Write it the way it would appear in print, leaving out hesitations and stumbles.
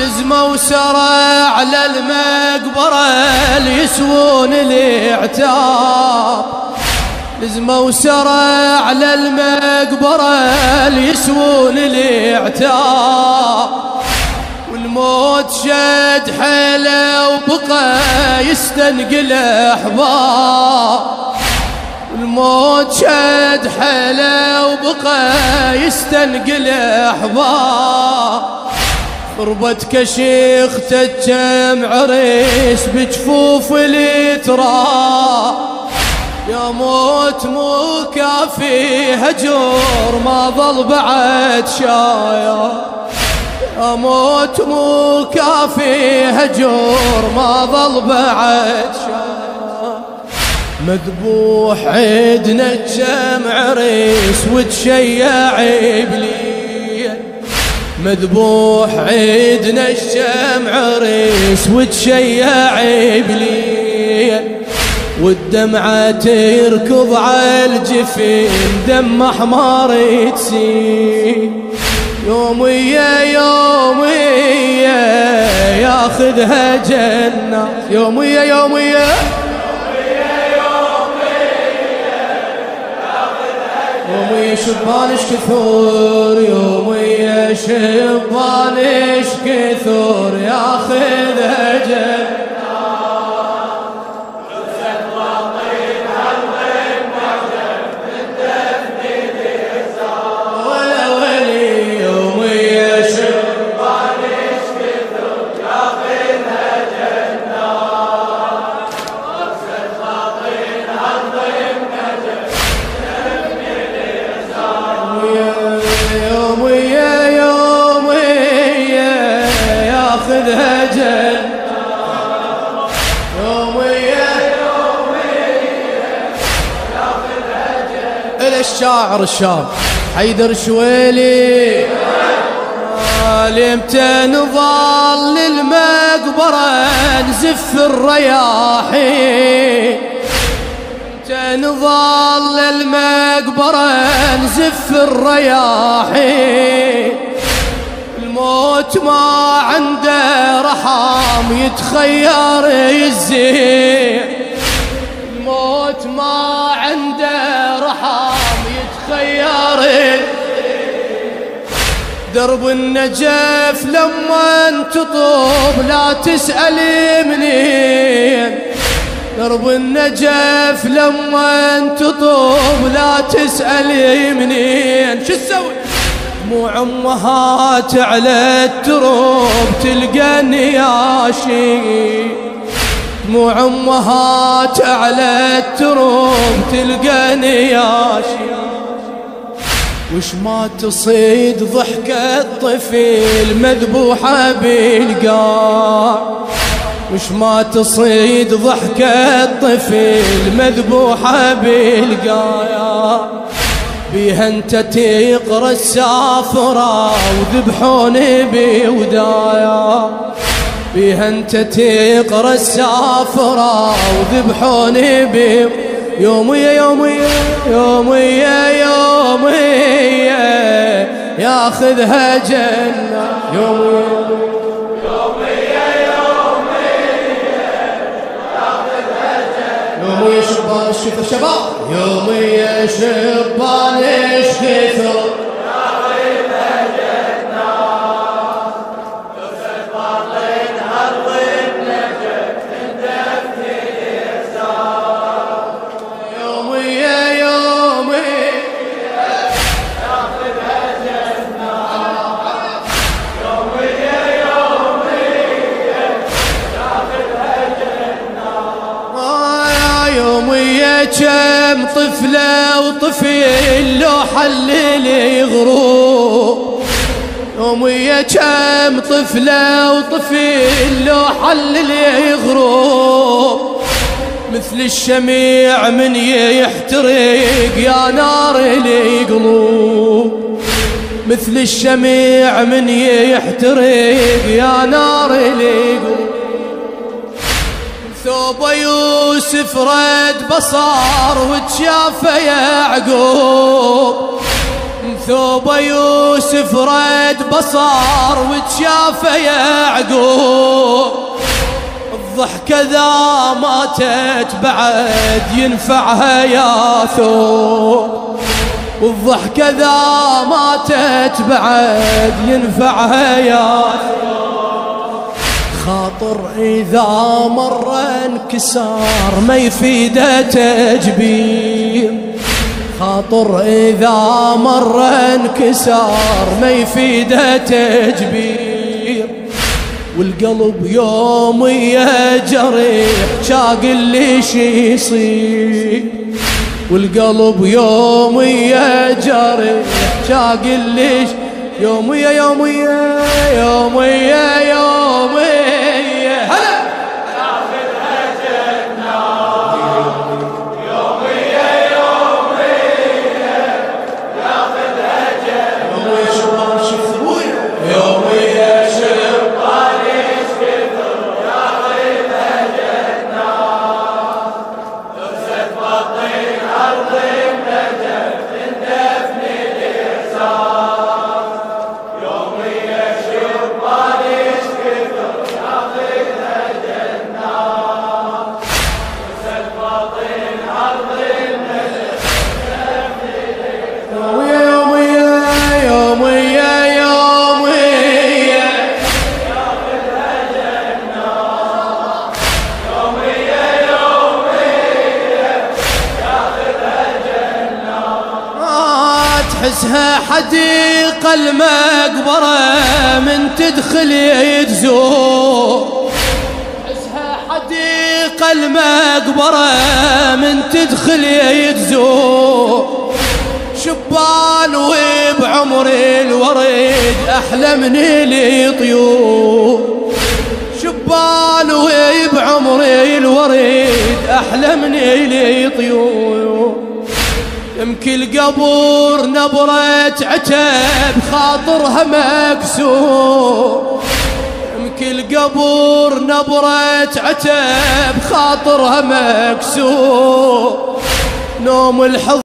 لزموا سرى على المقبرة ليسوون الاعتاب، لزموا سرى على المقبرة ليسوون الاعتاب، والموت شد حيله وبقى يستنقل احباب، الموت شد حيله وبقى يستنقل احباب، خربت كشيخته كم عريس بجفوف التراب، يا موت مو كافي هجر ما ظل بعد شايع، يا موت مو كافي هجر ما ظل بعد شايع، مذبوح عيدنا كم عريس وتشيع بلي، مذبوح عيدنا كم عريس وتشيع بلي، والدمعة تركض على الجفين دم احمر تسيل، يومية يومية ياخذها جنة، يومية يومية يومية شبانش كثور، يومية شبانش كثور ياخذها جنة، الشاعر الشاب حيدر شويلي، لمتى نظل المقبرة نزف الرياحين، متى نظل المقبرة نزف الرياحين، الموت ما عنده رحم يتخير الزين، الموت ما عنده رحم يتخير، درب النجف لما تطوب لا تسأل منين، درب النجف لما تطوب لا تسأل منين، شو تسوي؟ دموع امهات على التروب تلقى النياشي، دموع امهات على التروب تلقى نياشي، وش ما تصيد ضحكة طفل مذبوحة بالقاع، وش ما تصيد ضحكة طفل مذبوحة بالقاع، بيها انت تقرا السافرة وذبحون بودايا، بيها انت تقرا السافرة وذبحون يومية يومية يومية يومية ياخذها جنة، يومية يومية ياخذها جنة، يومية شبان الشفا شباب، يومية شبان الشفا كم طفلة وطفل لو حلل يغروب، يومية كم طفلة وطفل لو حلل يغروب، مثل الشميع من يحترق يا نار القلوب، مثل الشميع من يحترق يا نار القلوب، ثوب يوسف رد بصار وتشافى يعقوب، ثوب يوسف رد بصار وتشافه يعقوب، الضحكة ذا ماتت بعد ينفعها يا ثوب، والضحكة ذا ماتت بعد ينفعها يا ثوب. خاطر إذا مر انكسار ما يفيده تجبير، خاطر إذا مر انكسار ما يفيده تجبير، والقلب يوم يجرح شاق اللي شي يصير، والقلب يوم يجرح شاق اللي يوم يا يوم يا يوم يا يوم يا هلا ياخذها جنة، يوم يا يوم ياخذها جنة، يوم يا شباب شوف ابويا، يوم يا شباب ايش كثر ياخذها جنة، لبست بطين ارض النجف تندفن الاحسان، يوم يا شباب ايش كثر ياخذها جنة، لبست بطين ارض النجف تندفن الاحسان، يوم يا يوم يا يوم يا ياخذها جنة، يوم يا يوم ياخذها جنة. تحسها حديقة المقبرة من تدخل يتزور، تحسها حديقة المقبرة من تدخل يتزور، شبان وبعمر الورد أحلى من الطيور، شبان وبعمر الورد أحلى من الطيور، يمكن القبور نبرة عتب خاطرها مكسور، يمكن القبور نبرة عتب خاطرها مكسور، نوم الحظ